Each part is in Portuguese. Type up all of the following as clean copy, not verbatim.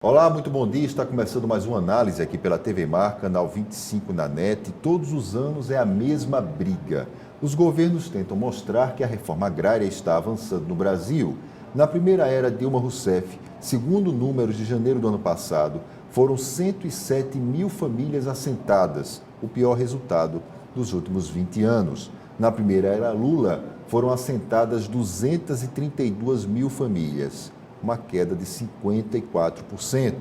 Olá, muito bom dia. Está começando mais uma análise aqui pela TV Mar, canal 25 na NET. Todos os anos é a mesma briga. Os governos tentam mostrar que a reforma agrária está avançando no Brasil. Na primeira era Dilma Rousseff, segundo números de janeiro do ano passado, foram 107 mil famílias assentadas, o pior resultado dos últimos 20 anos. Na primeira era Lula, foram assentadas 232 mil famílias, uma queda de 54%.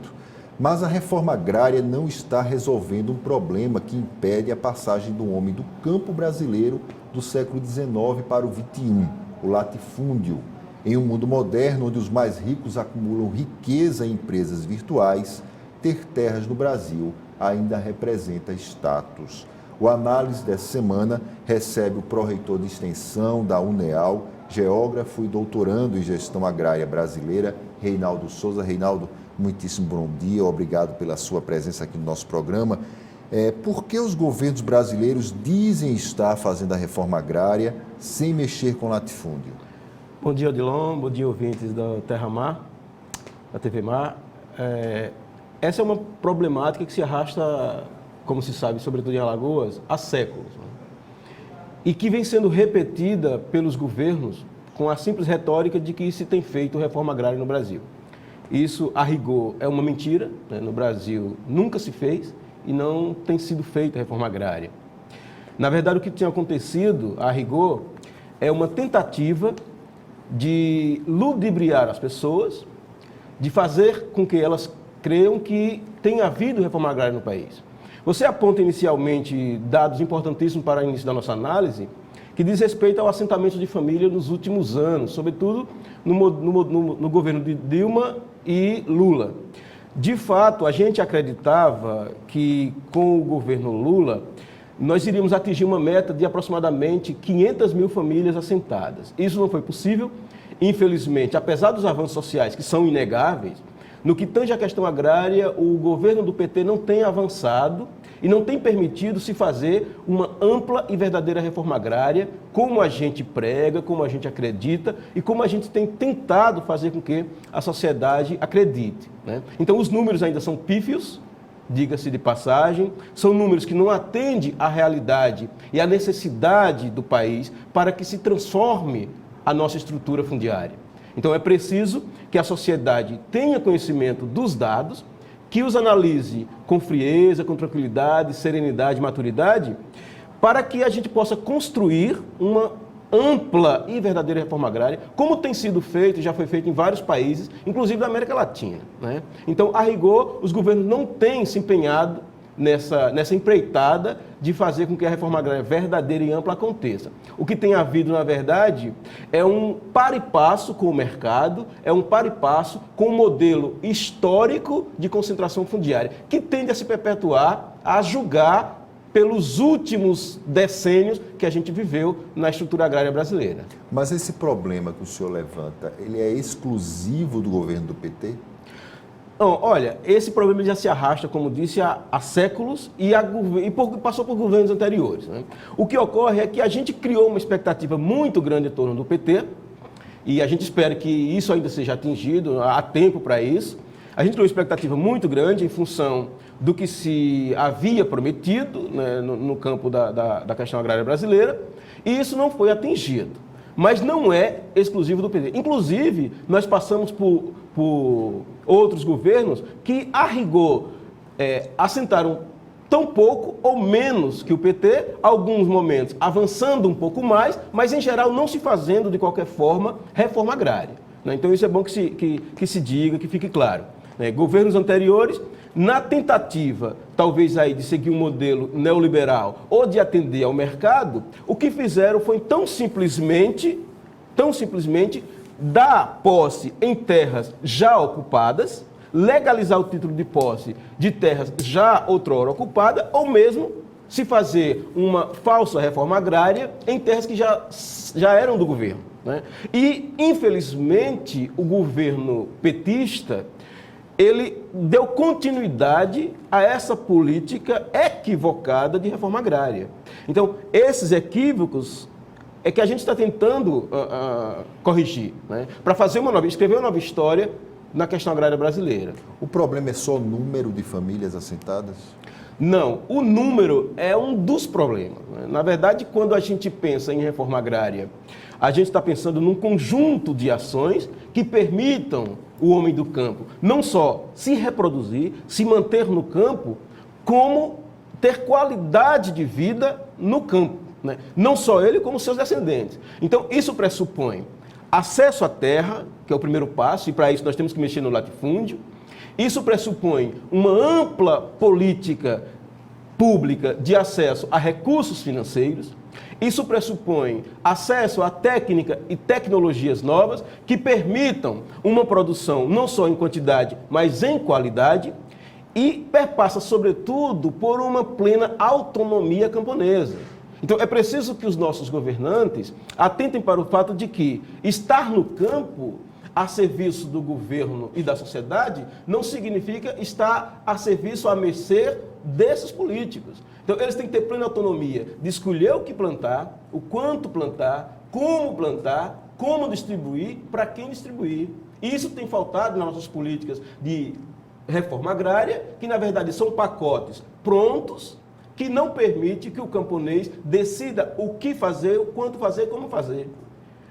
Mas a reforma agrária não está resolvendo um problema que impede a passagem do homem do campo brasileiro do século XIX para o XXI, o latifúndio. Em um mundo moderno, onde os mais ricos acumulam riqueza em empresas virtuais, ter terras no Brasil ainda representa status. O análise dessa semana recebe o pró-reitor de extensão da UNEAL, geógrafo e doutorando em gestão agrária brasileira, Reinaldo Souza. Reinaldo, muitíssimo bom dia, obrigado pela sua presença aqui no nosso programa. Por que os governos brasileiros dizem estar fazendo a reforma agrária sem mexer com latifúndio? Bom dia, Odilon, bom dia, ouvintes da Terra Mar, da TV Mar. Essa é uma problemática que se arrasta, como se sabe, sobretudo em Alagoas, há séculos, né? E que vem sendo repetida pelos governos com a simples retórica de que se tem feito reforma agrária no Brasil. Isso, a rigor, é uma mentira, né? No Brasil nunca se fez e não tem sido feita reforma agrária. Na verdade, o que tinha acontecido, a rigor, é uma tentativa de ludibriar as pessoas, de fazer com que elas creiam que tem havido reforma agrária no país. Você aponta inicialmente dados importantíssimos para o início da nossa análise, que diz respeito ao assentamento de família nos últimos anos, sobretudo no governo de Dilma e Lula. De fato, a gente acreditava que com o governo Lula, nós iríamos atingir uma meta de aproximadamente 500 mil famílias assentadas. Isso não foi possível, infelizmente, apesar dos avanços sociais que são inegáveis. No que tange à questão agrária, o governo do PT não tem avançado e não tem permitido se fazer uma ampla e verdadeira reforma agrária, como a gente prega, como a gente acredita e como a gente tem tentado fazer com que a sociedade acredite, né? Então, os números ainda são pífios, diga-se de passagem, são números que não atendem à realidade e à necessidade do país para que se transforme a nossa estrutura fundiária. Então, é preciso que a sociedade tenha conhecimento dos dados, que os analise com frieza, com tranquilidade, serenidade, maturidade, para que a gente possa construir uma ampla e verdadeira reforma agrária, como tem sido feito, já foi feito em vários países, inclusive da América Latina, né? Então, a rigor, os governos não têm se empenhado nessa empreitada de fazer com que a reforma agrária verdadeira e ampla aconteça. O que tem havido, na verdade, é um par e passo com o mercado, é um par e passo com o modelo histórico de concentração fundiária, que tende a se perpetuar, a julgar pelos últimos decênios que a gente viveu na estrutura agrária brasileira. Mas esse problema que o senhor levanta, ele é exclusivo do governo do PT? Não, olha, esse problema já se arrasta, como disse, há séculos e passou por governos anteriores, né? O que ocorre é que a gente criou uma expectativa muito grande em torno do PT e a gente espera que isso ainda seja atingido, há tempo para isso. A gente criou uma expectativa muito grande em função do que se havia prometido, né, no campo da questão agrária brasileira, e isso não foi atingido. Mas não é exclusivo do PT. Inclusive, nós passamos por outros governos que, a rigor, assentaram tão pouco ou menos que o PT, alguns momentos avançando um pouco mais, mas, em geral, não se fazendo, de qualquer forma, reforma agrária, né? Então, isso é bom que se diga, que fique claro, né? Governos anteriores, na tentativa, talvez aí, de seguir um modelo neoliberal ou de atender ao mercado, o que fizeram foi tão simplesmente dar posse em terras já ocupadas, legalizar o título de posse de terras já outrora ocupadas, ou mesmo se fazer uma falsa reforma agrária em terras que já eram do governo, né? E, infelizmente, o governo petista, ele deu continuidade a essa política equivocada de reforma agrária. Então, esses equívocos que a gente está tentando corrigir, né? Para fazer escrever uma nova história na questão agrária brasileira. O problema é só o número de famílias assentadas? Não, o número é um dos problemas. Na verdade, quando a gente pensa em reforma agrária, a gente está pensando num conjunto de ações que permitam o homem do campo não só se reproduzir, se manter no campo, como ter qualidade de vida no campo, né? Não só ele, como seus descendentes. Então, isso pressupõe acesso à terra, que é o primeiro passo, e para isso nós temos que mexer no latifúndio. Isso pressupõe uma ampla política pública de acesso a recursos financeiros. Isso pressupõe acesso a técnica e tecnologias novas que permitam uma produção não só em quantidade, mas em qualidade, e perpassa, sobretudo, por uma plena autonomia camponesa. Então, é preciso que os nossos governantes atentem para o fato de que estar no campo a serviço do governo e da sociedade não significa estar a serviço, a mercê desses políticos. Então, eles têm que ter plena autonomia de escolher o que plantar, o quanto plantar, como distribuir, para quem distribuir. E isso tem faltado nas nossas políticas de reforma agrária, que na verdade são pacotes prontos, que não permite que o camponês decida o que fazer, o quanto fazer, como fazer.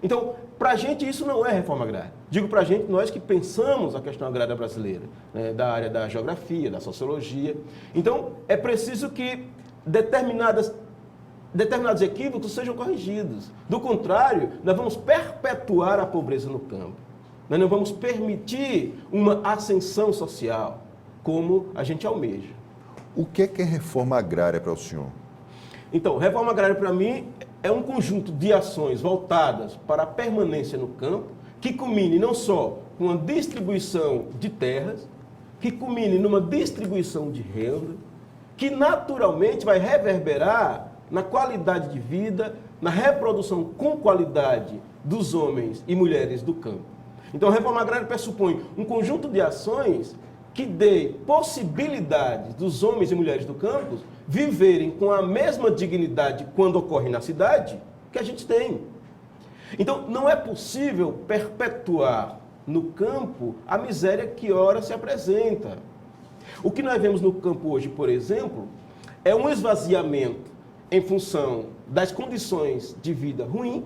Então, para a gente isso não é reforma agrária. Digo para a gente, nós que pensamos a questão agrária brasileira, né, da área da geografia, da sociologia. Então, é preciso que determinados equívocos sejam corrigidos. Do contrário, nós vamos perpetuar a pobreza no campo. Nós não vamos permitir uma ascensão social, como a gente almeja. O que é reforma agrária para o senhor? Então, reforma agrária para mim é um conjunto de ações voltadas para a permanência no campo, que culmine não só com a distribuição de terras, que culmine numa distribuição de renda, que naturalmente vai reverberar na qualidade de vida, na reprodução com qualidade dos homens e mulheres do campo. Então, a reforma agrária pressupõe um conjunto de ações que dê possibilidade dos homens e mulheres do campo viverem com a mesma dignidade quando ocorre na cidade que a gente tem. Então, não é possível perpetuar no campo a miséria que ora se apresenta. O que nós vemos no campo hoje, por exemplo, é um esvaziamento em função das condições de vida ruim.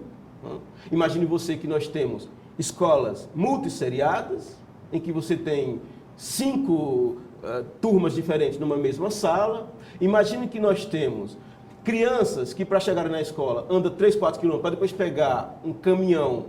Imagine você que nós temos escolas multisseriadas, em que você tem 5 turmas diferentes numa mesma sala. Imagine que nós temos crianças que, para chegar na escola, andam 3, 4 quilômetros para depois pegar um caminhão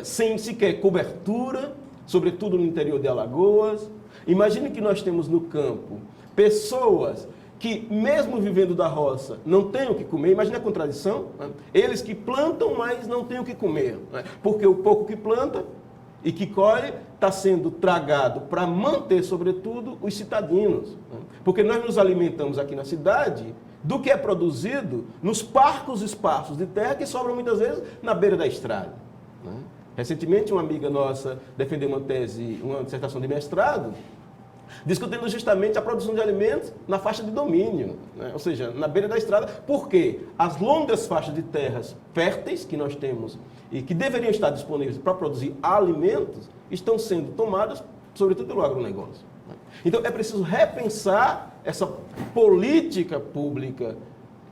sem sequer cobertura, sobretudo no interior de Alagoas. Imagine que nós temos no campo pessoas que, mesmo vivendo da roça, não têm o que comer. Imagine a contradição, né? Eles que plantam, mas não têm o que comer, né? Porque o pouco que planta e que colhe está sendo tragado para manter, sobretudo, os citadinos, né? Porque nós nos alimentamos aqui na cidade do que é produzido nos parcos espaços de terra que sobram muitas vezes na beira da estrada, né? Recentemente, uma amiga nossa defendeu uma dissertação de mestrado, discutindo justamente a produção de alimentos na faixa de domínio, né? Ou seja, na beira da estrada, porque as longas faixas de terras férteis que nós temos e que deveriam estar disponíveis para produzir alimentos, estão sendo tomadas, sobretudo, pelo agronegócio, né? Então, é preciso repensar essa política pública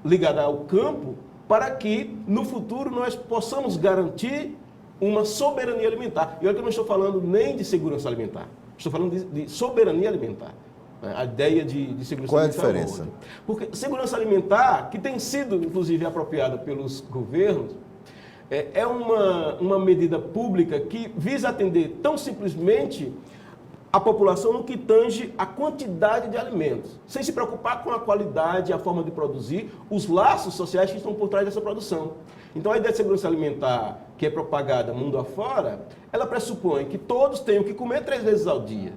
ligada ao campo para que, no futuro, nós possamos garantir uma soberania alimentar. E olha que eu não estou falando nem de segurança alimentar. Estou falando de soberania alimentar. A ideia de segurança alimentar. Qual é a diferença? Porque segurança alimentar, que tem sido, inclusive, apropriada pelos governos, é uma medida pública que visa atender tão simplesmente a população no que tange a quantidade de alimentos, sem se preocupar com a qualidade, a forma de produzir, os laços sociais que estão por trás dessa produção. Então, a ideia de segurança alimentar, que é propagada mundo afora, ela pressupõe que todos tenham que comer 3 vezes ao dia,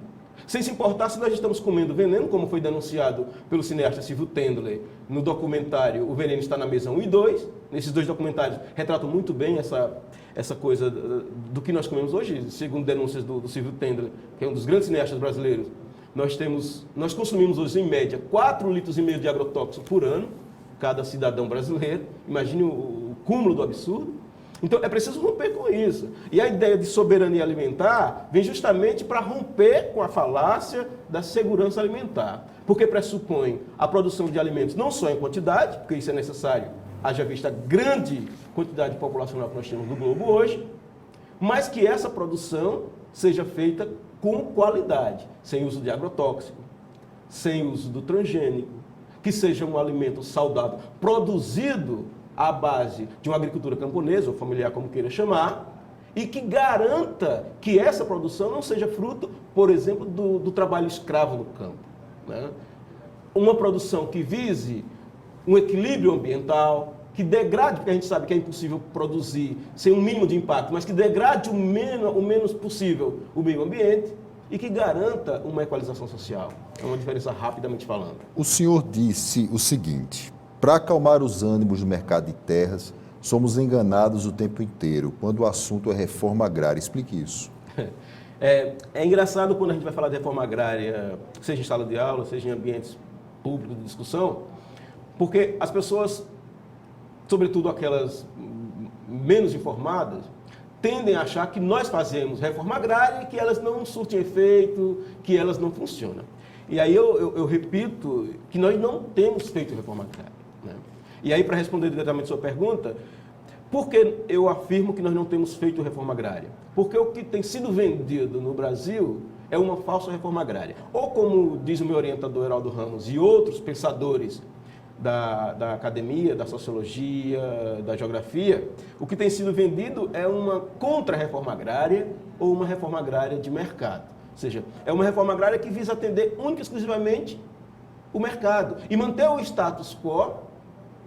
sem se importar se nós estamos comendo veneno, como foi denunciado pelo cineasta Silvio Tendler no documentário O Veneno Está na Mesa 1 e 2. Nesses 2 documentários retratam muito bem essa coisa do que nós comemos hoje, segundo denúncias do Silvio Tendler, que é um dos grandes cineastas brasileiros. Nós consumimos hoje, em média, 4,5 litros de agrotóxico por ano, cada cidadão brasileiro. Imagine o cúmulo do absurdo. Então, é preciso romper com isso. E a ideia de soberania alimentar vem justamente para romper com a falácia da segurança alimentar, porque pressupõe a produção de alimentos não só em quantidade, porque isso é necessário, haja vista a grande quantidade populacional que nós temos no globo hoje, mas que essa produção seja feita com qualidade, sem uso de agrotóxico, sem uso do transgênico, que seja um alimento saudável, produzido à base de uma agricultura camponesa, ou familiar, como queira chamar, e que garanta que essa produção não seja fruto, por exemplo, do trabalho escravo no campo, né? Uma produção que vise um equilíbrio ambiental, que degrade, porque a gente sabe que é impossível produzir sem um mínimo de impacto, mas que degrade o menos possível o meio ambiente e que garanta uma equalização social. É uma diferença rapidamente falando. O senhor disse o seguinte: para acalmar os ânimos do mercado de terras, somos enganados o tempo inteiro, quando o assunto é reforma agrária. Explique isso. É engraçado quando a gente vai falar de reforma agrária, seja em sala de aula, seja em ambientes públicos de discussão, porque as pessoas, sobretudo aquelas menos informadas, tendem a achar que nós fazemos reforma agrária e que elas não surtem efeito, que elas não funcionam. E aí eu repito que nós não temos feito reforma agrária, né? E aí, para responder diretamente a sua pergunta, por que eu afirmo que nós não temos feito reforma agrária? Porque o que tem sido vendido no Brasil é uma falsa reforma agrária. Ou como diz o meu orientador Heraldo Ramos e outros pensadores da academia, da sociologia, da geografia, o que tem sido vendido é uma contra-reforma agrária ou uma reforma agrária de mercado. Ou seja, é uma reforma agrária que visa atender única e exclusivamente o mercado e manter o status quo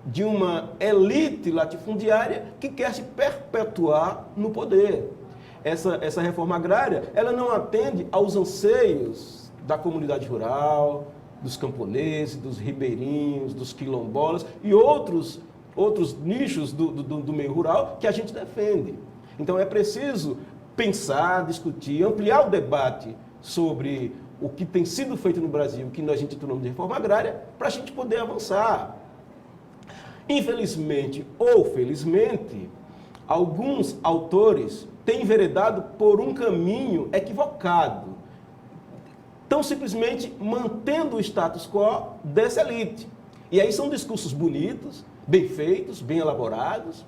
de uma elite latifundiária que quer se perpetuar no poder. Essa reforma agrária, ela não atende aos anseios da comunidade rural, dos camponeses, dos ribeirinhos, dos quilombolas e outros nichos do meio rural que a gente defende. Então é preciso pensar, discutir, ampliar o debate sobre o que tem sido feito no Brasil, que nós intitulamos de reforma agrária, para a gente poder avançar. Infelizmente ou felizmente, alguns autores têm enveredado por um caminho equivocado, tão simplesmente mantendo o status quo dessa elite. E aí são discursos bonitos, bem feitos, bem elaborados,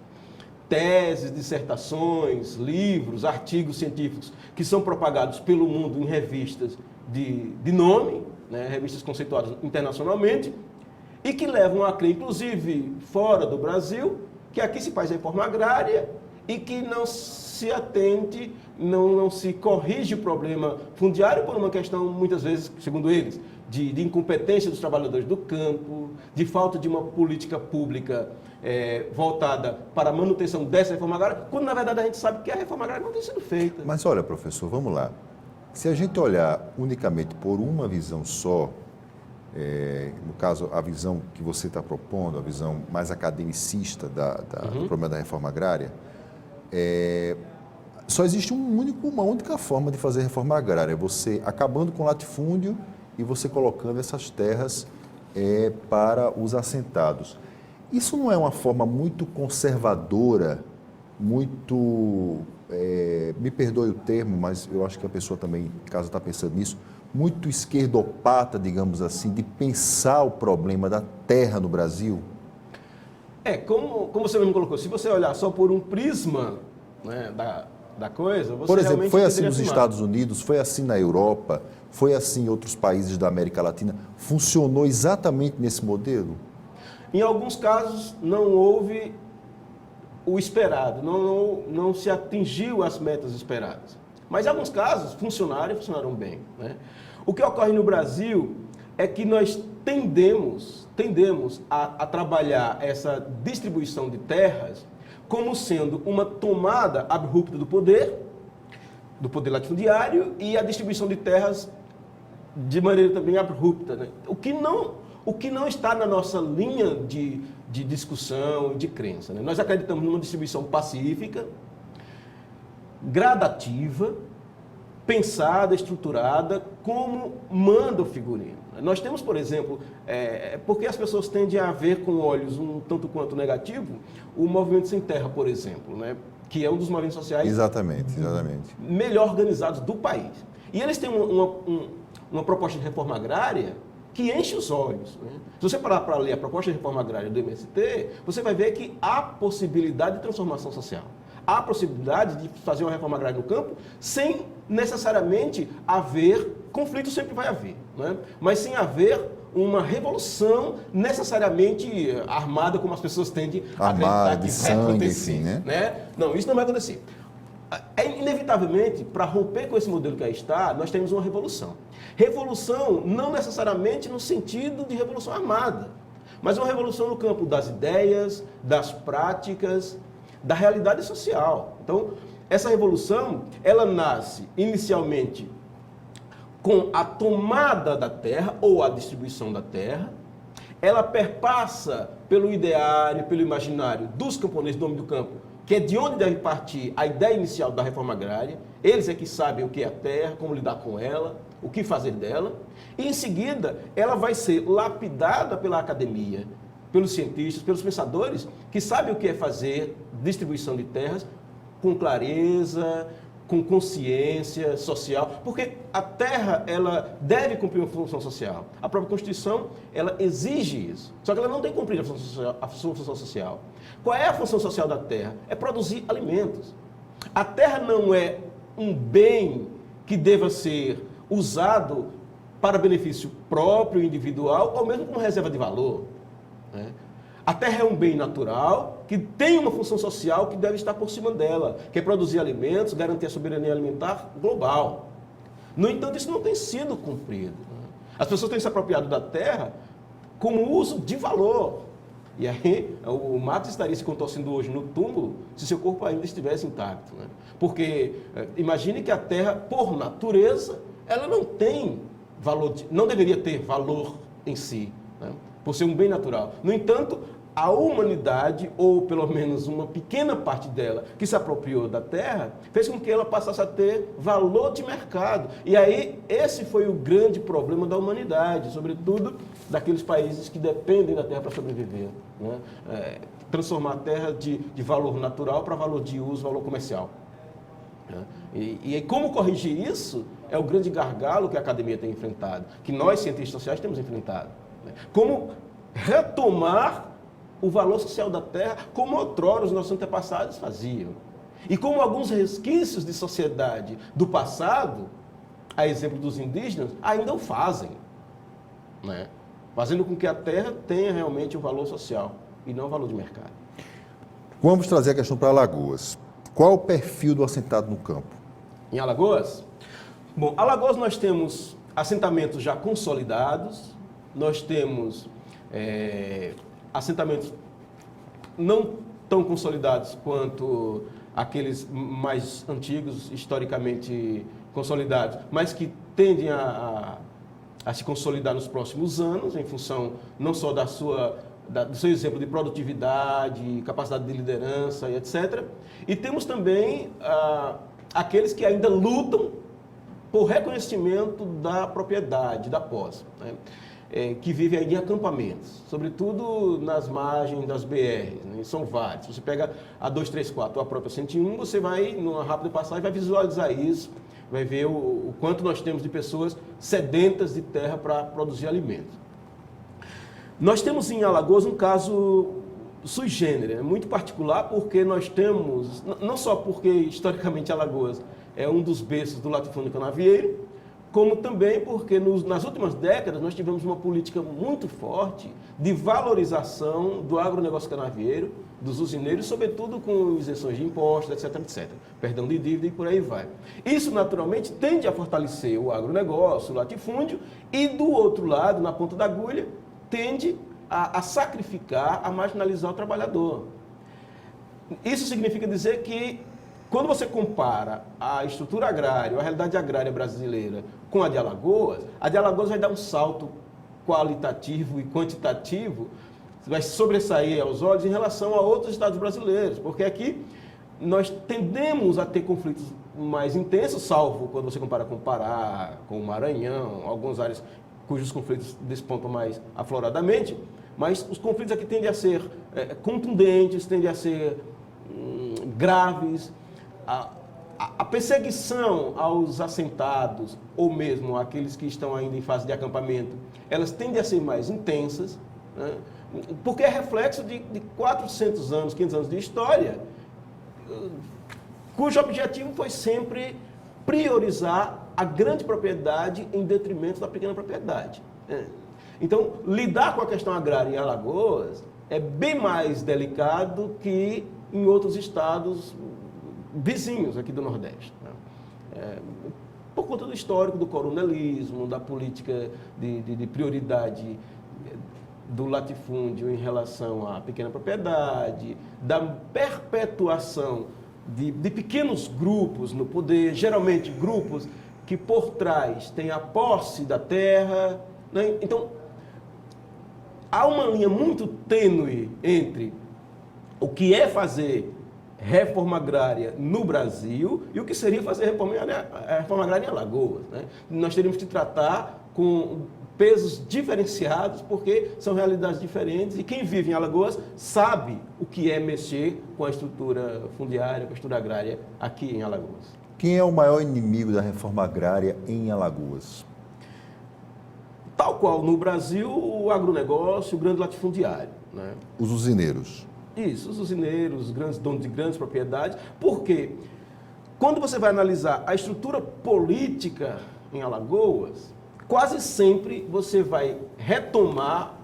teses, dissertações, livros, artigos científicos que são propagados pelo mundo em revistas de nome, né, revistas conceituadas internacionalmente, e que levam a crer, inclusive fora do Brasil, que aqui se faz reforma agrária e que não se atende, não se corrige o problema fundiário por uma questão, muitas vezes, segundo eles, de incompetência dos trabalhadores do campo, de falta de uma política pública voltada para a manutenção dessa reforma agrária, quando na verdade a gente sabe que a reforma agrária não tem sido feita. Mas olha, professor, vamos lá. Se a gente olhar unicamente por uma visão só, no caso, a visão que você está propondo, a visão mais academicista do problema da reforma agrária, só existe uma única forma de fazer reforma agrária, você acabando com o latifúndio e você colocando essas terras para os assentados. Isso não é uma forma muito conservadora, muito, me perdoe o termo, mas eu acho que a pessoa também, caso está pensando nisso, muito esquerdopata, digamos assim, de pensar o problema da terra no Brasil? Como você mesmo colocou, se você olhar só por um prisma, né, da coisa, você por exemplo, realmente foi assim poderia nos afirmar. Estados Unidos, foi assim na Europa, foi assim em outros países da América Latina, funcionou exatamente nesse modelo? Em alguns casos não houve o esperado, não se atingiu as metas esperadas. Mas em alguns casos funcionaram e funcionaram bem, né? O que ocorre no Brasil é que nós tendemos a trabalhar essa distribuição de terras como sendo uma tomada abrupta do poder latifundiário e a distribuição de terras de maneira também abrupta, né? O que não está na nossa linha de discussão e de crença, né? Nós acreditamos numa distribuição pacífica, gradativa, pensada, estruturada, como manda o figurino. Nós temos, por exemplo, porque as pessoas tendem a ver com olhos um tanto quanto negativo, o Movimento Sem Terra, por exemplo, né? Que é um dos movimentos sociais Exatamente. melhor organizados do país. E eles têm uma proposta de reforma agrária que enche os olhos. Né? Se você parar para ler a proposta de reforma agrária do MST, você vai ver que há possibilidade de transformação social. Há possibilidade de fazer uma reforma agrária no campo sem necessariamente haver, conflito sempre vai haver, né? Mas sem haver uma revolução necessariamente armada, como as pessoas tendem a acreditar que vai acontecer. Enfim, né? Não, isso não vai acontecer. Inevitavelmente, para romper com esse modelo que aí está, nós temos uma revolução. Revolução não necessariamente no sentido de revolução armada, mas uma revolução no campo das ideias, das práticas, da realidade social. Então, essa revolução, ela nasce inicialmente com a tomada da terra ou a distribuição da terra, ela perpassa pelo ideário, pelo imaginário dos camponeses do homem do campo, que é de onde deve partir a ideia inicial da reforma agrária. Eles é que sabem o que é a terra, como lidar com ela, o que fazer dela, e em seguida ela vai ser lapidada pela academia, pelos cientistas, pelos pensadores, que sabem o que é fazer distribuição de terras com clareza, com consciência social, porque a terra, ela deve cumprir uma função social. A própria Constituição, ela exige isso. Só que ela não tem cumprido a sua função social. Qual é a função social da terra? É produzir alimentos. A terra não é um bem que deva ser usado para benefício próprio, individual, ou mesmo como reserva de valor. Né? A terra é um bem natural que tem uma função social que deve estar por cima dela, que é produzir alimentos, garantir a soberania alimentar global. No entanto, isso não tem sido cumprido. As pessoas têm se apropriado da terra como uso de valor. E aí, o Marx estaria se contorcendo hoje no túmulo se seu corpo ainda estivesse intacto. Né? Porque, imagine que a terra, por natureza, ela não tem valor, não deveria ter valor em si, né? Por ser um bem natural. No entanto, a humanidade, ou pelo menos uma pequena parte dela, que se apropriou da terra, fez com que ela passasse a ter valor de mercado. E aí, esse foi o grande problema da humanidade, sobretudo daqueles países que dependem da terra para sobreviver. Né? Transformar a terra de valor natural para valor de uso, valor comercial. Né? E como corrigir isso é o grande gargalo que a academia tem enfrentado, que nós, cientistas sociais, temos enfrentado. Né? Como retomar o valor social da terra, como outrora os nossos antepassados faziam. E como alguns resquícios de sociedade do passado, a exemplo dos indígenas, ainda o fazem. Né? Fazendo com que a terra tenha realmente um valor social e não um valor de mercado. Vamos trazer a questão para Alagoas. Qual o perfil do assentado no campo? Em Alagoas? Bom, Alagoas nós temos assentamentos já consolidados, nós temos assentamentos não tão consolidados quanto aqueles mais antigos, historicamente consolidados, mas que tendem a se consolidar nos próximos anos, em função não só do seu exemplo de produtividade, capacidade de liderança e etc. E temos também aqueles que ainda lutam por reconhecimento da propriedade, da posse, né? Que vivem aí em acampamentos, sobretudo nas margens das BRs, né? São vários. Você pega a 234 ou a própria 101, você vai, numa rápida passagem, vai visualizar isso, vai ver o quanto nós temos de pessoas sedentas de terra para produzir alimentos. Nós temos em Alagoas um caso sui generis, muito particular, porque nós temos, não só porque historicamente Alagoas é um dos berços do latifúndio canavieiro, como também porque nas últimas décadas nós tivemos uma política muito forte de valorização do agronegócio canavieiro, dos usineiros, sobretudo com isenções de impostos, etc, etc. Perdão de dívida e por aí vai. Isso, naturalmente, tende a fortalecer o agronegócio, o latifúndio, e do outro lado, na ponta da agulha, tende a sacrificar, a marginalizar o trabalhador. Isso significa dizer que, quando você compara a estrutura agrária, a realidade agrária brasileira com a de Alagoas vai dar um salto qualitativo e quantitativo, vai sobressair aos olhos em relação a outros estados brasileiros, porque aqui nós tendemos a ter conflitos mais intensos, salvo quando você compara com o Pará, com o Maranhão, algumas áreas cujos conflitos despontam mais afloradamente, mas os conflitos aqui tendem a ser contundentes, tendem a ser graves. A perseguição aos assentados, ou mesmo àqueles que estão ainda em fase de acampamento, elas tendem a ser mais intensas, né? Porque é reflexo de 400 anos, 500 anos de história, cujo objetivo foi sempre priorizar a grande propriedade em detrimento da pequena propriedade. Então, lidar com a questão agrária em Alagoas é bem mais delicado que em outros estados vizinhos aqui do Nordeste. Por conta do histórico do coronelismo, da política de prioridade do latifúndio em relação à pequena propriedade, da perpetuação de pequenos grupos no poder, geralmente grupos que por trás têm a posse da terra, né? Então, há uma linha muito tênue entre o que é fazer reforma agrária no Brasil e o que seria fazer reforma agrária em Alagoas, né? Nós teríamos que tratar com pesos diferenciados, porque são realidades diferentes e quem vive em Alagoas sabe o que é mexer com a estrutura fundiária, com a estrutura agrária aqui em Alagoas. Quem é o maior inimigo da reforma agrária em Alagoas? Tal qual no Brasil, o agronegócio, o grande latifundiário, né? Os usineiros. Isso, os usineiros, os grandes donos de grandes propriedades, porque quando você vai analisar a estrutura política em Alagoas, quase sempre você vai retomar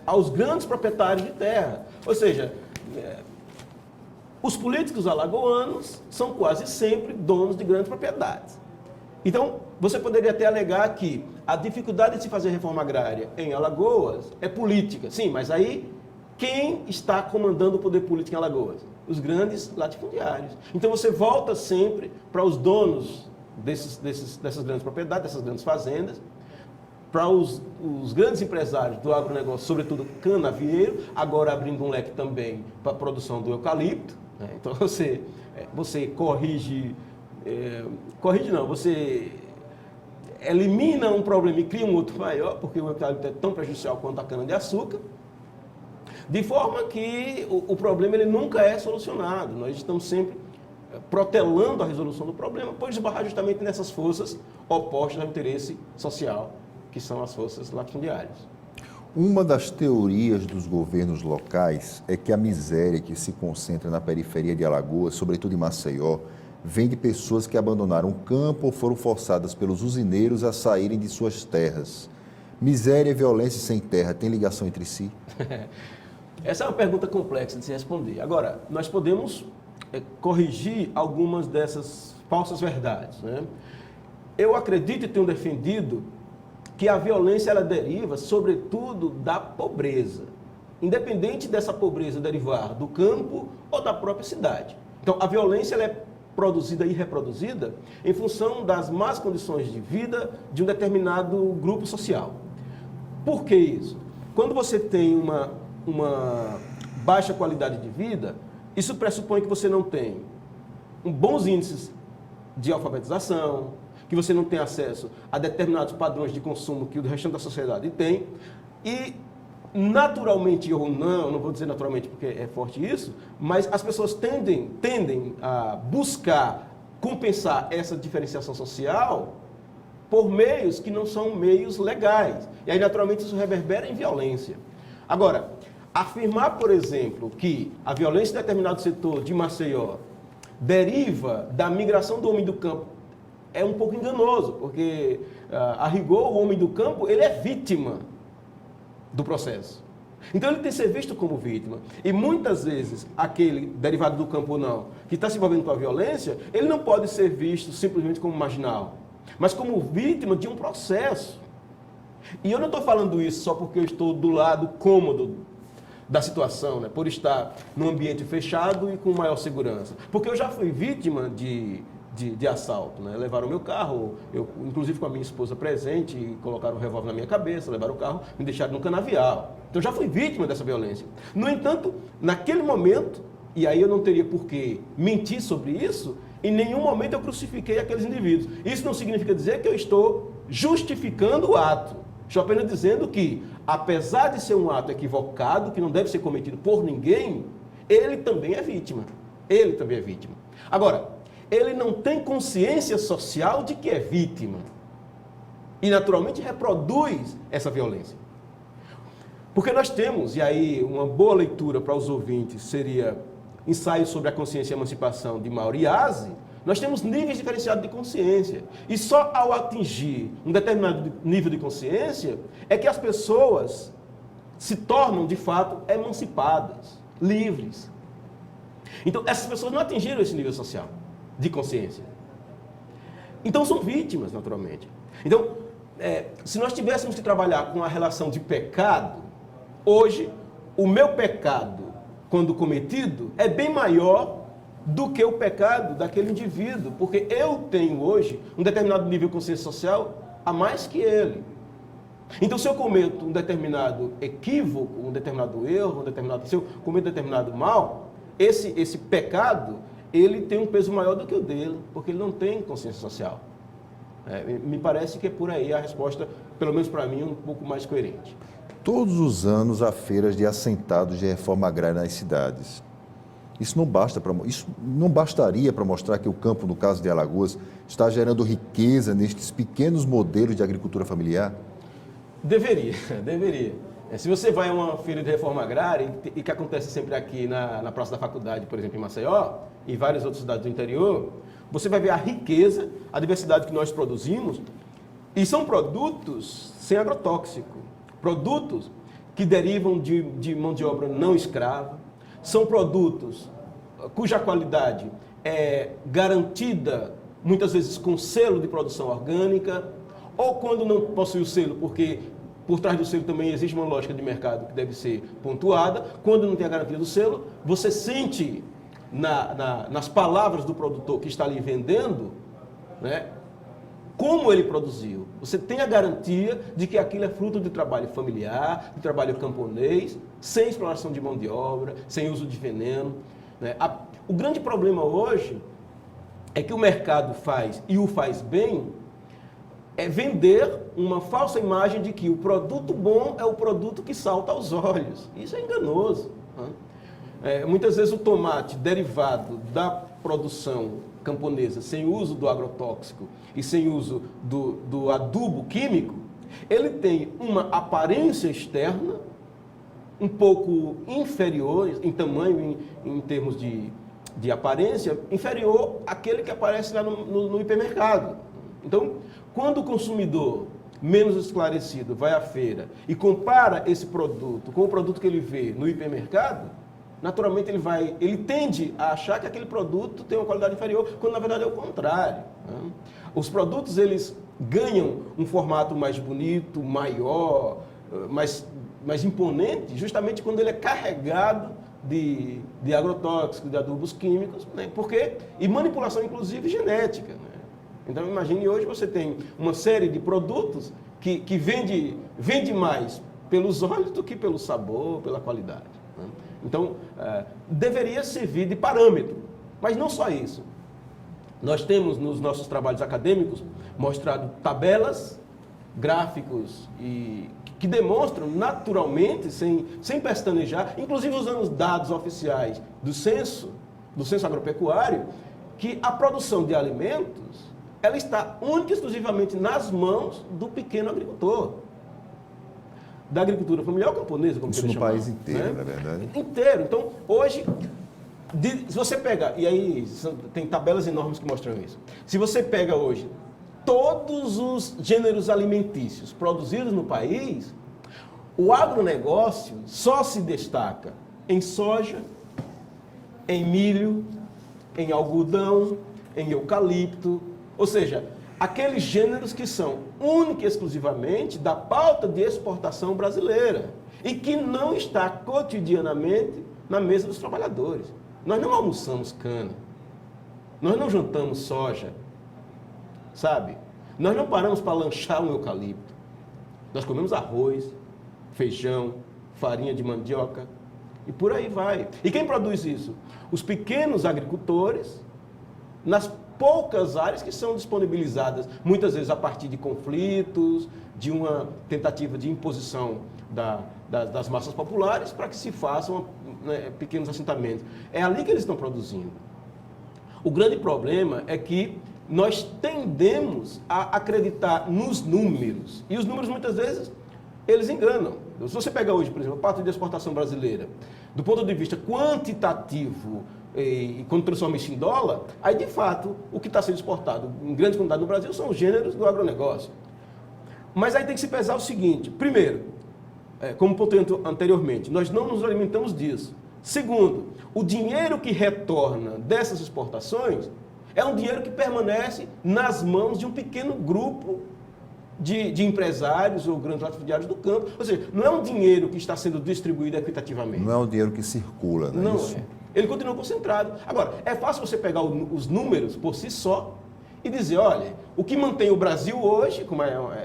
aos grandes proprietários de terra. Ou seja, os políticos alagoanos são quase sempre donos de grandes propriedades. Então, você poderia até alegar que a dificuldade de se fazer reforma agrária em Alagoas é política. Sim, mas aí quem está comandando o poder político em Alagoas? Os grandes latifundiários. Então, você volta sempre para os donos dessas grandes propriedades, dessas grandes fazendas, para os grandes empresários do agronegócio, sobretudo canavieiro, agora abrindo um leque também para a produção do eucalipto, né? Então você você elimina um problema e cria um outro maior, porque o eucalipto é tão prejudicial quanto a cana-de-açúcar, de forma que o problema ele nunca é solucionado. Nós estamos sempre protelando a resolução do problema, pois esbarrar justamente nessas forças opostas ao interesse social, que são as forças latifundiárias. Uma das teorias dos governos locais é que a miséria que se concentra na periferia de Alagoas, sobretudo em Maceió, vem de pessoas que abandonaram o campo ou foram forçadas pelos usineiros a saírem de suas terras. Miséria, violência e sem terra têm ligação entre si? Essa é uma pergunta complexa de se responder. Agora, nós podemos corrigir algumas dessas falsas verdades, né? Eu acredito e tenho defendido que a violência ela deriva, sobretudo, da pobreza, independente dessa pobreza derivar do campo ou da própria cidade. Então, a violência ela é produzida e reproduzida em função das más condições de vida de um determinado grupo social. Por que isso? Quando você tem uma baixa qualidade de vida, isso pressupõe que você não tem bons índices de alfabetização, que você não tem acesso a determinados padrões de consumo que o restante da sociedade tem, e naturalmente ou não vou dizer naturalmente porque é forte isso, mas as pessoas tendem a buscar compensar essa diferenciação social por meios que não são meios legais. E aí, naturalmente, isso reverbera em violência. Agora, afirmar, por exemplo, que a violência em determinado setor de Maceió deriva da migração do homem do campo é um pouco enganoso, porque, a rigor, o homem do campo ele é vítima do processo. Então, ele tem que ser visto como vítima. E, muitas vezes, aquele derivado do campo ou não, que está se envolvendo com a violência, ele não pode ser visto simplesmente como marginal, mas como vítima de um processo. E eu não estou falando isso só porque eu estou do lado cômodo da situação, né? Por estar num ambiente fechado e com maior segurança. Porque eu já fui vítima de assalto, né? Levaram meu carro, eu, inclusive com a minha esposa presente, e colocaram um revólver na minha cabeça, levaram o carro, me deixaram no canavial. Então eu já fui vítima dessa violência. No entanto, naquele momento, e aí eu não teria por que mentir sobre isso, Em nenhum momento eu crucifiquei aqueles indivíduos. Isso não significa dizer que eu estou justificando o ato. Estou apenas dizendo que, apesar de ser um ato equivocado, que não deve ser cometido por ninguém, ele também é vítima. Ele também é vítima. Agora, ele não tem consciência social de que é vítima. E, naturalmente, reproduz essa violência. Porque nós temos, e aí uma boa leitura para os ouvintes seria Ensaio sobre a Consciência e a Emancipação, de Mauriase, nós temos níveis diferenciados de consciência. E só ao atingir um determinado nível de consciência é que as pessoas se tornam, de fato, emancipadas, livres. Então, essas pessoas não atingiram esse nível social de consciência. Então, são vítimas, naturalmente. Então, se nós tivéssemos que trabalhar com a relação de pecado, hoje, o meu pecado, quando cometido, é bem maior do que o pecado daquele indivíduo, porque eu tenho hoje um determinado nível de consciência social a mais que ele. Então, se eu cometo um determinado equívoco, um determinado erro, se eu cometo um determinado mal, esse pecado, ele tem um peso maior do que o dele, porque ele não tem consciência social. Me parece que é por aí a resposta, pelo menos para mim, um pouco mais coerente. Todos os anos há feiras de assentados de reforma agrária nas cidades. Isso não bastaria para mostrar que o campo, no caso de Alagoas, está gerando riqueza nestes pequenos modelos de agricultura familiar? Deveria. Se você vai a uma feira de reforma agrária, e que acontece sempre aqui na Praça da Faculdade, por exemplo, em Maceió, e várias outras cidades do interior, você vai ver a riqueza, a diversidade que nós produzimos, e são produtos sem agrotóxico, produtos que derivam de mão de obra não escrava, são produtos cuja qualidade é garantida, muitas vezes com selo de produção orgânica, ou quando não possui o selo, porque por trás do selo também existe uma lógica de mercado que deve ser pontuada. Quando não tem a garantia do selo, você sente nas palavras do produtor que está ali vendendo, né, como ele produziu. Você tem a garantia de que aquilo é fruto de trabalho familiar, de trabalho camponês, sem exploração de mão de obra, sem uso de veneno, né? O grande problema hoje é que o mercado faz, e o faz bem, é vender uma falsa imagem de que o produto bom é o produto que salta aos olhos. Isso é enganoso. Né? Muitas vezes o tomate derivado da produção camponesa, sem uso do agrotóxico e sem uso do adubo químico, ele tem uma aparência externa um pouco inferior em tamanho, em termos de aparência, inferior àquele que aparece lá no hipermercado. Então, quando o consumidor menos esclarecido vai à feira e compara esse produto com o produto que ele vê no hipermercado, naturalmente ele tende a achar que aquele produto tem uma qualidade inferior, quando na verdade é o contrário. Né? Os produtos, eles ganham um formato mais bonito, maior, mais imponente, justamente quando ele é carregado de agrotóxicos, de adubos químicos, né? E manipulação, inclusive, genética. Né? Então, imagine, hoje você tem uma série de produtos que vende mais pelos olhos do que pelo sabor, pela qualidade. Né? Então, deveria servir de parâmetro. Mas não só isso. Nós temos, nos nossos trabalhos acadêmicos, mostrado tabelas, gráficos que demonstram naturalmente, sem pestanejar, inclusive usando os dados oficiais do censo agropecuário, que a produção de alimentos ela está única e exclusivamente nas mãos do pequeno agricultor. Da agricultura familiar ou camponesa, como isso no país inteiro, na verdade. Inteiro. Então, hoje, se você pega, e aí tem tabelas enormes que mostram isso, se você pega hoje todos os gêneros alimentícios produzidos no país, o agronegócio só se destaca em soja, em milho, em algodão, em eucalipto, ou seja, aqueles gêneros que são única e exclusivamente da pauta de exportação brasileira e que não está cotidianamente na mesa dos trabalhadores. Nós não almoçamos cana, nós não jantamos soja, sabe? Nós não paramos para lanchar um eucalipto. Nós comemos arroz, feijão, farinha de mandioca e por aí vai. E quem produz isso? Os pequenos agricultores nas poucas áreas que são disponibilizadas, muitas vezes a partir de conflitos, de uma tentativa de imposição das massas populares para que se façam, né, pequenos assentamentos. É ali que eles estão produzindo. O grande problema é que nós tendemos a acreditar nos números, e os números muitas vezes eles enganam. Se você pegar hoje, por exemplo, a parte de exportação brasileira, do ponto de vista quantitativo, e quando transforma isso em dólar, aí de fato o que está sendo exportado em grande quantidade no Brasil são os gêneros do agronegócio. Mas aí tem que se pesar o seguinte: primeiro, como pontuei anteriormente, nós não nos alimentamos disso. Segundo, o dinheiro que retorna dessas exportações é um dinheiro que permanece nas mãos de um pequeno grupo de empresários ou grandes latifundiários do campo. Ou seja, não é um dinheiro que está sendo distribuído equitativamente. Não é um dinheiro que circula, né? Não Isso. é. Ele continua concentrado. Agora, é fácil você pegar os números por si só e dizer, olha, o que mantém o Brasil hoje, como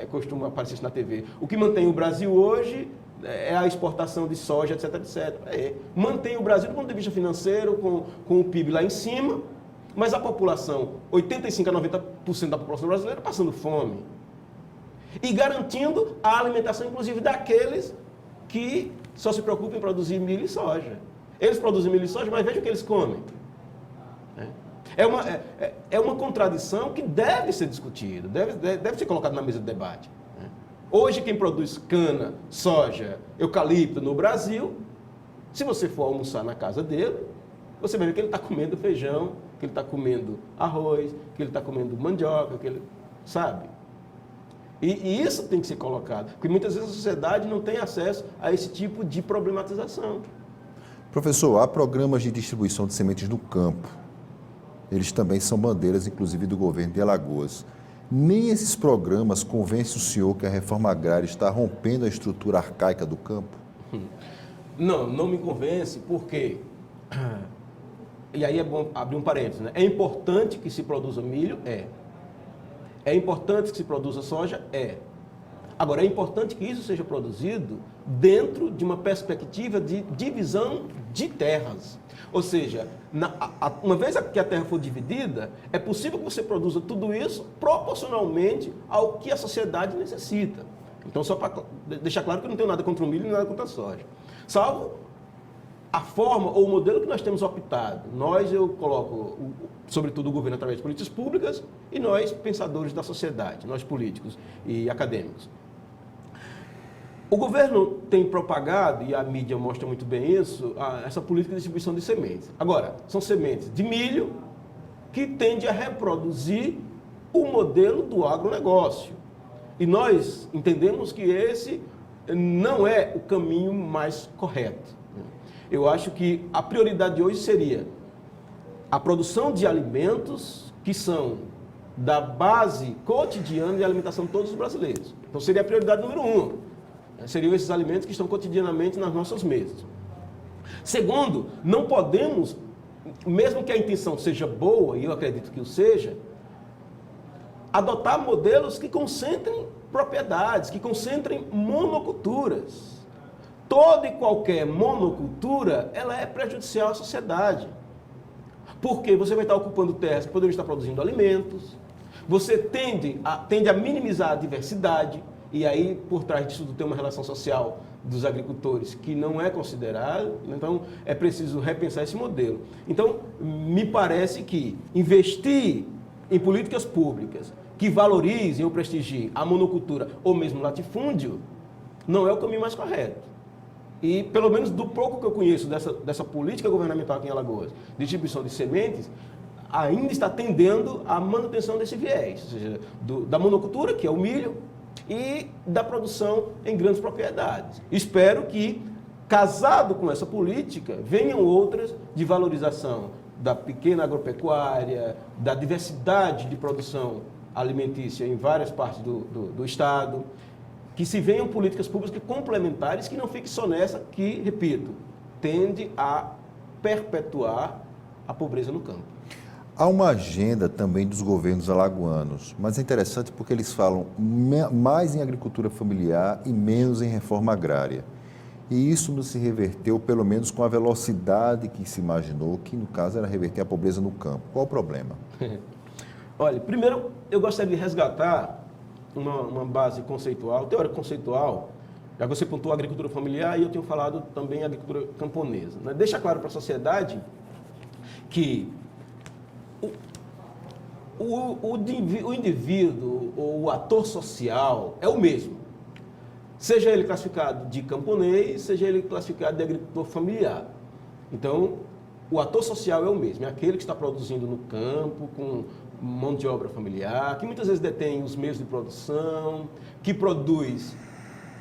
costuma aparecer isso na TV, o que mantém o Brasil hoje é a exportação de soja, etc, etc. Mantém o Brasil do ponto de vista financeiro, com o PIB lá em cima, mas a população, 85% a 90% da população brasileira passando fome. E garantindo a alimentação, inclusive, daqueles que só se preocupam em produzir milho e soja. Eles produzem milho e soja, mas veja o que eles comem. É uma contradição que deve ser discutida, deve ser colocada na mesa de debate. Hoje, quem produz cana, soja, eucalipto no Brasil, se você for almoçar na casa dele, você vai ver que ele está comendo feijão, que ele está comendo arroz, que ele está comendo mandioca, sabe? E isso tem que ser colocado, porque muitas vezes a sociedade não tem acesso a esse tipo de problematização. Professor, há programas de distribuição de sementes no campo. Eles também são bandeiras, inclusive, do governo de Alagoas. Nem esses programas convencem o senhor que a reforma agrária está rompendo a estrutura arcaica do campo? Não me convence, porque, e aí é bom abrir um parênteses, né? É importante que se produza milho? É importante que se produza soja? Agora, é importante que isso seja produzido dentro de uma perspectiva de divisão de terras. Ou seja, uma vez que a terra for dividida, é possível que você produza tudo isso proporcionalmente ao que a sociedade necessita. Então, só para deixar claro que eu não tenho nada contra o milho e nada contra a soja. Salvo a forma ou o modelo que nós temos optado. Eu coloco, sobretudo, o governo através de políticas públicas e nós, pensadores da sociedade, nós políticos e acadêmicos. O governo tem propagado, e a mídia mostra muito bem isso, essa política de distribuição de sementes. Agora, são sementes de milho que tende a reproduzir o modelo do agronegócio. E nós entendemos que esse não é o caminho mais correto. Eu acho que a prioridade de hoje seria a produção de alimentos que são da base cotidiana de alimentação de todos os brasileiros. Então seria a prioridade número 1. Seriam esses alimentos que estão cotidianamente nas nossas mesas. Segundo, não podemos, mesmo que a intenção seja boa, e eu acredito que o seja, adotar modelos que concentrem propriedades, que concentrem monoculturas. Toda e qualquer monocultura, ela é prejudicial à sociedade. Porque você vai estar ocupando terras que poderiam estar produzindo alimentos, você tende a minimizar a diversidade, e aí por trás disso tem uma relação social dos agricultores que não é considerada, então é preciso repensar esse modelo. Então, me parece que investir em políticas públicas que valorizem ou prestigiem a monocultura ou mesmo latifúndio não é o caminho mais correto. E, pelo menos do pouco que eu conheço dessa política governamental aqui em Alagoas, distribuição de sementes, ainda está tendendo à manutenção desse viés, ou seja, da monocultura, que é o milho, e da produção em grandes propriedades. Espero que, casado com essa política, venham outras de valorização da pequena agropecuária, da diversidade de produção alimentícia em várias partes do Estado, que se venham políticas públicas complementares, que não fique só nessa, que, repito, tende a perpetuar a pobreza no campo. Há uma agenda também dos governos alagoanos, mas é interessante porque eles falam mais em agricultura familiar e menos em reforma agrária. E isso não se reverteu, pelo menos com a velocidade que se imaginou, que no caso era reverter a pobreza no campo. Qual o problema? Olha, primeiro eu gostaria de resgatar uma base conceitual, teórica conceitual, já que você pontuou a agricultura familiar e eu tenho falado também a agricultura camponesa. Né? Deixa claro para a sociedade que o indivíduo ou o ator social é o mesmo. Seja ele classificado de camponês, seja ele classificado de agricultor familiar. Então, o ator social é o mesmo, é aquele que está produzindo no campo, com mão de obra familiar, que muitas vezes detém os meios de produção, que produz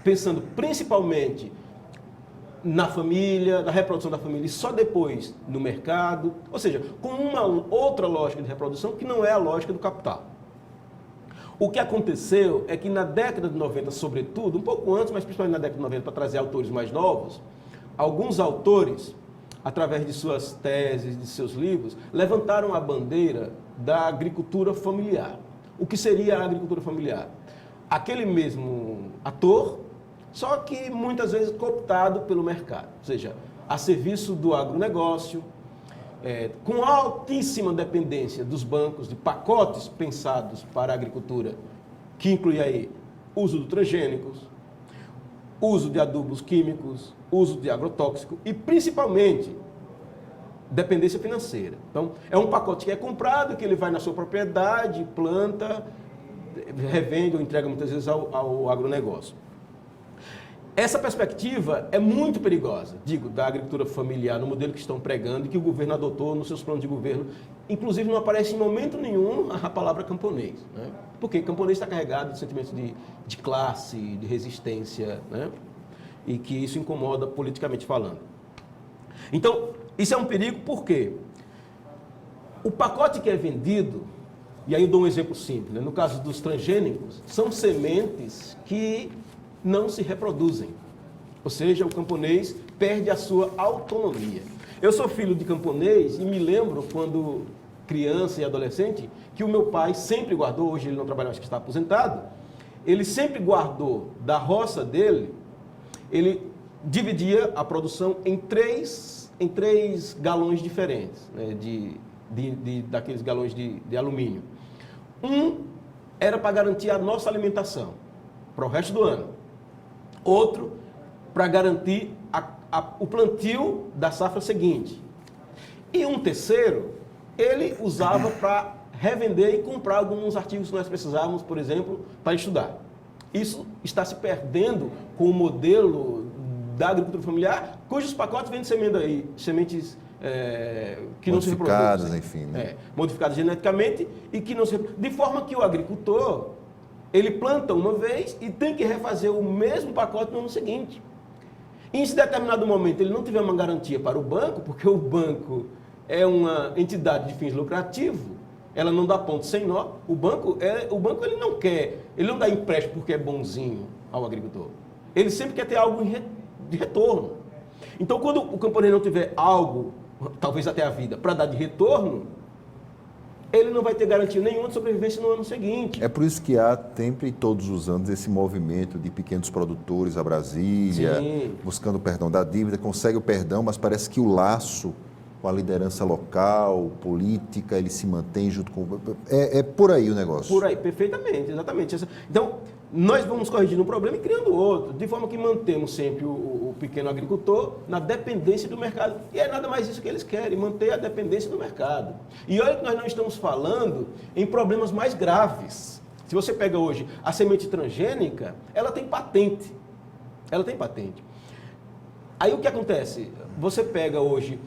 pensando principalmente na família, na reprodução da família e só depois no mercado, ou seja, com uma outra lógica de reprodução que não é a lógica do capital. O que aconteceu é que na década de 90, sobretudo, um pouco antes, mas principalmente na década de 90, para trazer autores mais novos, alguns autores, através de suas teses, de seus livros, levantaram a bandeira da agricultura familiar. O que seria a agricultura familiar? Aquele mesmo ator, só que muitas vezes cooptado pelo mercado, ou seja, a serviço do agronegócio, com altíssima dependência dos bancos, de pacotes pensados para a agricultura, que inclui aí uso de transgênicos, uso de adubos químicos, uso de agrotóxico e principalmente dependência financeira. Então, é um pacote que é comprado, que ele vai na sua propriedade, planta, revende ou entrega muitas vezes ao agronegócio. Essa perspectiva é muito perigosa, digo, da agricultura familiar, no modelo que estão pregando e que o governo adotou nos seus planos de governo. Inclusive, não aparece em momento nenhum a palavra camponês, né? Porque camponês está carregado de sentimentos de classe, de resistência, né? E que isso incomoda politicamente falando. Então, isso é um perigo porque o pacote que é vendido, e aí eu dou um exemplo simples, né? No caso dos transgênicos, são sementes que não se reproduzem. Ou seja, o camponês perde a sua autonomia. Eu sou filho de camponês e me lembro, quando criança e adolescente, que o meu pai sempre guardou, hoje ele não trabalha, acho que está aposentado, ele sempre guardou da roça dele, ele dividia a produção em três galões diferentes, né, daqueles galões de alumínio. Um era para garantir a nossa alimentação para o resto do ano. Outro para garantir o plantio da safra seguinte. E um terceiro, ele usava para revender e comprar alguns artigos que nós precisávamos, por exemplo, para estudar. Isso está se perdendo com o modelo da agricultura familiar, cujos pacotes vendem sementes que não se reproduzem. Modificadas, enfim. Né? Modificadas geneticamente e que não se reproduzem. De forma que o agricultor, ele planta uma vez e tem que refazer o mesmo pacote no ano seguinte. E, em determinado momento, ele não tiver uma garantia para o banco, porque o banco é uma entidade de fins lucrativos, ela não dá ponto sem nó. O banco ele não quer, ele não dá empréstimo porque é bonzinho ao agricultor. Ele sempre quer ter algo de retorno. Então, quando o camponês não tiver algo, talvez até a vida, para dar de retorno, ele não vai ter garantia nenhuma de sobrevivência no ano seguinte. É por isso que há sempre, todos os anos, esse movimento de pequenos produtores a Brasília, sim, buscando o perdão da dívida, consegue o perdão, mas parece que o laço com a liderança local, política, ele se mantém junto com... É por aí o negócio. Por aí, perfeitamente, exatamente. Então, nós vamos corrigindo um problema e criando outro, de forma que mantemos sempre o pequeno agricultor na dependência do mercado. E é nada mais isso que eles querem, manter a dependência do mercado. E olha que nós não estamos falando em problemas mais graves. Se você pega hoje a semente transgênica, ela tem patente. Ela tem patente. Aí o que acontece? Você pega hoje...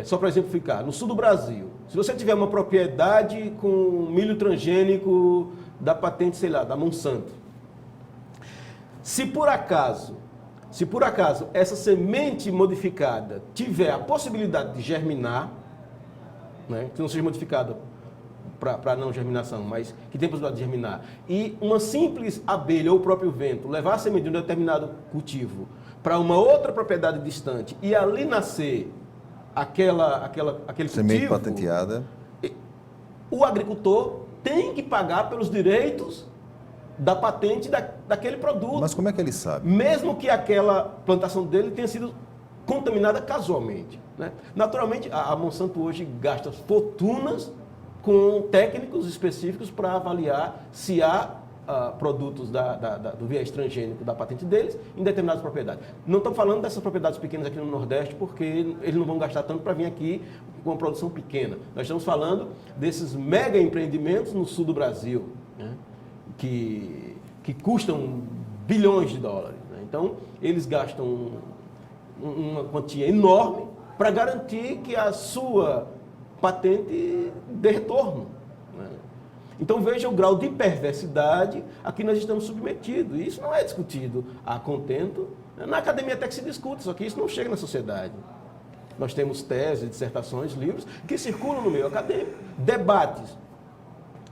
só para exemplificar, no sul do Brasil, se você tiver uma propriedade com milho transgênico da patente, sei lá, da Monsanto, se por acaso essa semente modificada tiver a possibilidade de germinar, né, que não seja modificada para não germinação, mas que tem possibilidade de germinar, e uma simples abelha ou o próprio vento levar a semente de um determinado cultivo para uma outra propriedade distante e ali nascer aquele semente cultivo, patenteada, o agricultor tem que pagar pelos direitos da patente daquele produto. Mas como é que ele sabe? Mesmo que aquela plantação dele tenha sido contaminada casualmente, né? Naturalmente, a Monsanto hoje gasta fortunas com técnicos específicos para avaliar se há produtos do viés transgênico da patente deles em determinadas propriedades. Não estou falando dessas propriedades pequenas aqui no Nordeste, porque eles não vão gastar tanto para vir aqui com uma produção pequena. Nós estamos falando desses mega empreendimentos no sul do Brasil, né? que custam bilhões de dólares. Né? Então, eles gastam uma quantia enorme para garantir que a sua patente dê retorno. Né? Então, veja o grau de perversidade a que nós estamos submetidos. E isso não é discutido a contento. Na academia até que se discute, só que isso não chega na sociedade. Nós temos teses, dissertações, livros que circulam no meio acadêmico, debates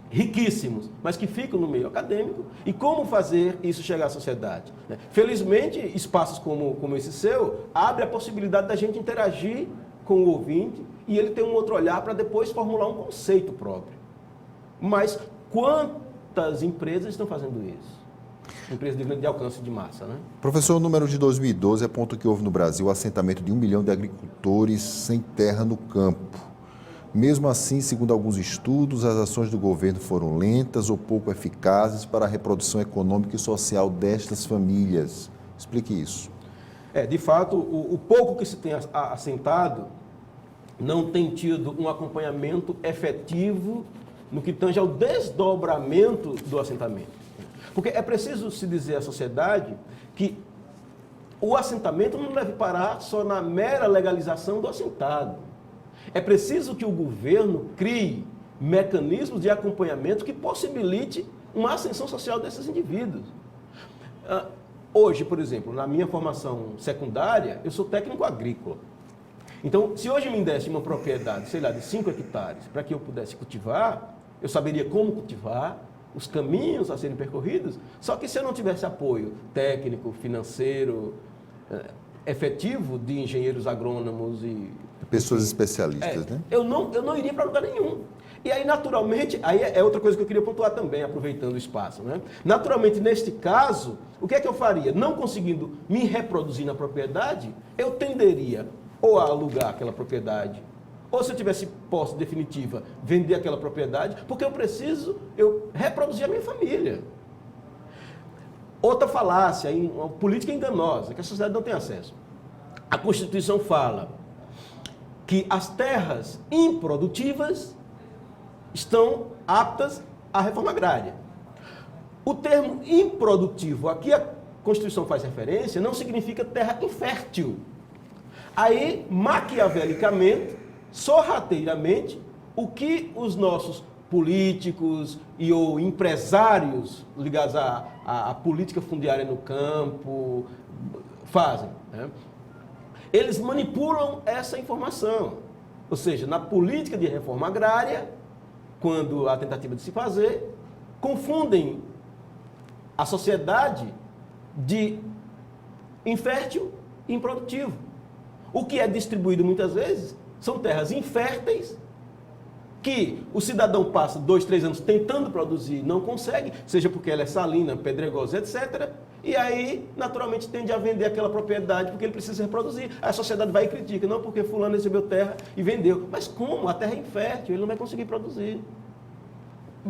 riquíssimos, mas que ficam no meio acadêmico, e como fazer isso chegar à sociedade. Né? Felizmente, espaços como esse seu, abre a possibilidade da gente interagir com o ouvinte e ele ter um outro olhar para depois formular um conceito próprio. Mas quantas empresas estão fazendo isso? Empresas de grande alcance de massa, né? Professor, o número de 2012 aponta que houve no Brasil o assentamento de 1 milhão de agricultores sem terra no campo. Mesmo assim, segundo alguns estudos, as ações do governo foram lentas ou pouco eficazes para a reprodução econômica e social destas famílias. Explique isso. De fato, o pouco que se tem assentado não tem tido um acompanhamento efetivo no que tange ao desdobramento do assentamento. Porque é preciso se dizer à sociedade que o assentamento não deve parar só na mera legalização do assentado. É preciso que o governo crie mecanismos de acompanhamento que possibilite uma ascensão social desses indivíduos. Hoje, por exemplo, na minha formação secundária, eu sou técnico agrícola. Então, se hoje me desse uma propriedade, sei lá, de 5 hectares, para que eu pudesse cultivar, eu saberia como cultivar, os caminhos a serem percorridos, só que se eu não tivesse apoio técnico, financeiro, efetivo de engenheiros agrônomos e pessoas especialistas, né? Eu não iria para lugar nenhum. E aí, naturalmente, aí é outra coisa que eu queria pontuar também, aproveitando o espaço, né? Naturalmente, neste caso, o que é que eu faria? Não conseguindo me reproduzir na propriedade, eu tenderia ou a alugar aquela propriedade, ou se eu tivesse posse definitiva, vender aquela propriedade, porque eu reproduzir a minha família. Outra falácia, uma política enganosa, que a sociedade não tem acesso. A Constituição fala que as terras improdutivas estão aptas à reforma agrária. O termo improdutivo, aqui a Constituição faz referência, não significa terra infértil. Aí, maquiavelicamente, sorrateiramente, o que os nossos políticos ou empresários ligados à política fundiária no campo fazem, né? Eles manipulam essa informação. Ou seja, na política de reforma agrária, quando há tentativa de se fazer, confundem a sociedade de infértil e improdutivo. O que é distribuído muitas vezes são terras inférteis que o cidadão passa 2, 3 anos tentando produzir e não consegue, seja porque ela é salina, pedregosa, etc. E aí, naturalmente, tende a vender aquela propriedade porque ele precisa reproduzir. Aí a sociedade vai e critica, não porque fulano recebeu terra e vendeu. Mas como? A terra é infértil, ele não vai conseguir produzir.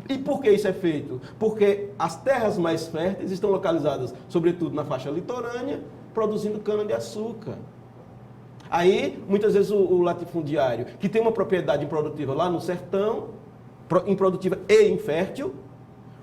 E por que isso é feito? Porque as terras mais férteis estão localizadas, sobretudo na faixa litorânea, produzindo cana-de-açúcar. Aí, muitas vezes, o latifundiário, que tem uma propriedade improdutiva lá no sertão, improdutiva e infértil,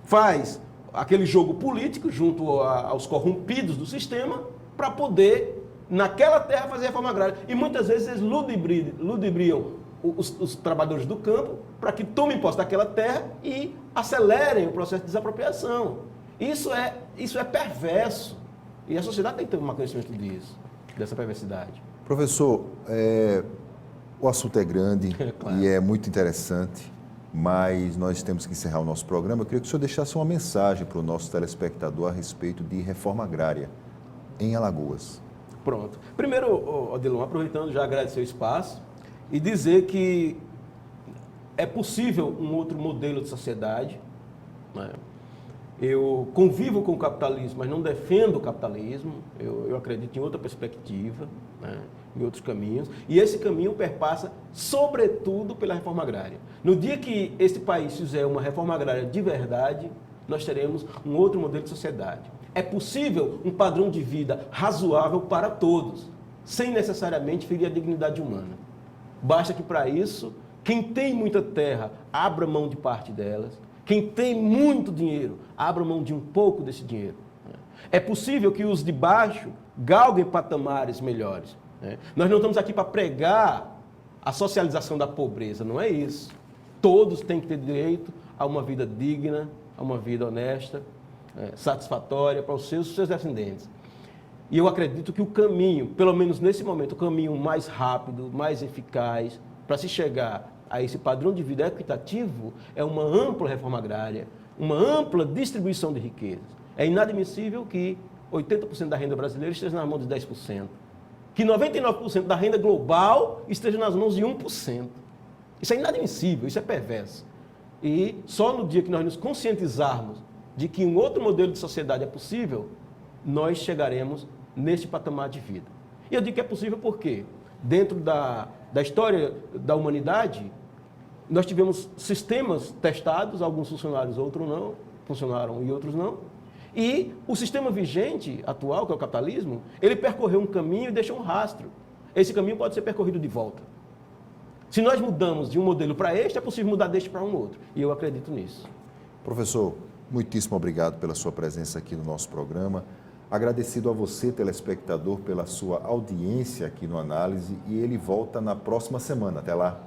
faz aquele jogo político junto aos corrompidos do sistema para poder, naquela terra, fazer a reforma agrária. E muitas vezes eles ludibriam os trabalhadores do campo para que tomem posse daquela terra e acelerem o processo de desapropriação. Isso é perverso. E a sociedade tem que ter um conhecimento disso, dessa perversidade. Professor, o assunto é grande claro. E é muito interessante, mas nós temos que encerrar o nosso programa. Eu queria que o senhor deixasse uma mensagem para o nosso telespectador a respeito de reforma agrária em Alagoas. Pronto. Primeiro, Odilon, aproveitando, já agradecer o espaço e dizer que é possível um outro modelo de sociedade, né? Eu convivo com o capitalismo, mas não defendo o capitalismo. Eu acredito em outra perspectiva, né, em outros caminhos. E esse caminho perpassa, sobretudo, pela reforma agrária. No dia que esse país fizer uma reforma agrária de verdade, nós teremos um outro modelo de sociedade. É possível um padrão de vida razoável para todos, sem necessariamente ferir a dignidade humana. Basta que, para isso, quem tem muita terra abra mão de parte delas. Quem tem muito dinheiro, abra mão de um pouco desse dinheiro. É possível que os de baixo galguem patamares melhores. Nós não estamos aqui para pregar a socialização da pobreza, não é isso. Todos têm que ter direito a uma vida digna, a uma vida honesta, satisfatória para os seus descendentes. E eu acredito que o caminho, pelo menos nesse momento, o caminho mais rápido, mais eficaz, para se chegar a esse padrão de vida equitativo é uma ampla reforma agrária, uma ampla distribuição de riquezas. É inadmissível que 80% da renda brasileira esteja nas mãos de 10%, que 99% da renda global esteja nas mãos de 1%. Isso é inadmissível, isso é perverso. E só no dia que nós nos conscientizarmos de que um outro modelo de sociedade é possível, nós chegaremos neste patamar de vida. E eu digo que é possível porque, dentro da história da humanidade, nós tivemos sistemas testados, alguns funcionaram, outros não, funcionaram e outros não. E o sistema vigente, atual, que é o capitalismo, ele percorreu um caminho e deixou um rastro. Esse caminho pode ser percorrido de volta. Se nós mudamos de um modelo para este, é possível mudar deste para um outro. E eu acredito nisso. Professor, muitíssimo obrigado pela sua presença aqui no nosso programa. Agradecido a você, telespectador, pela sua audiência aqui no Análise. E ele volta na próxima semana. Até lá.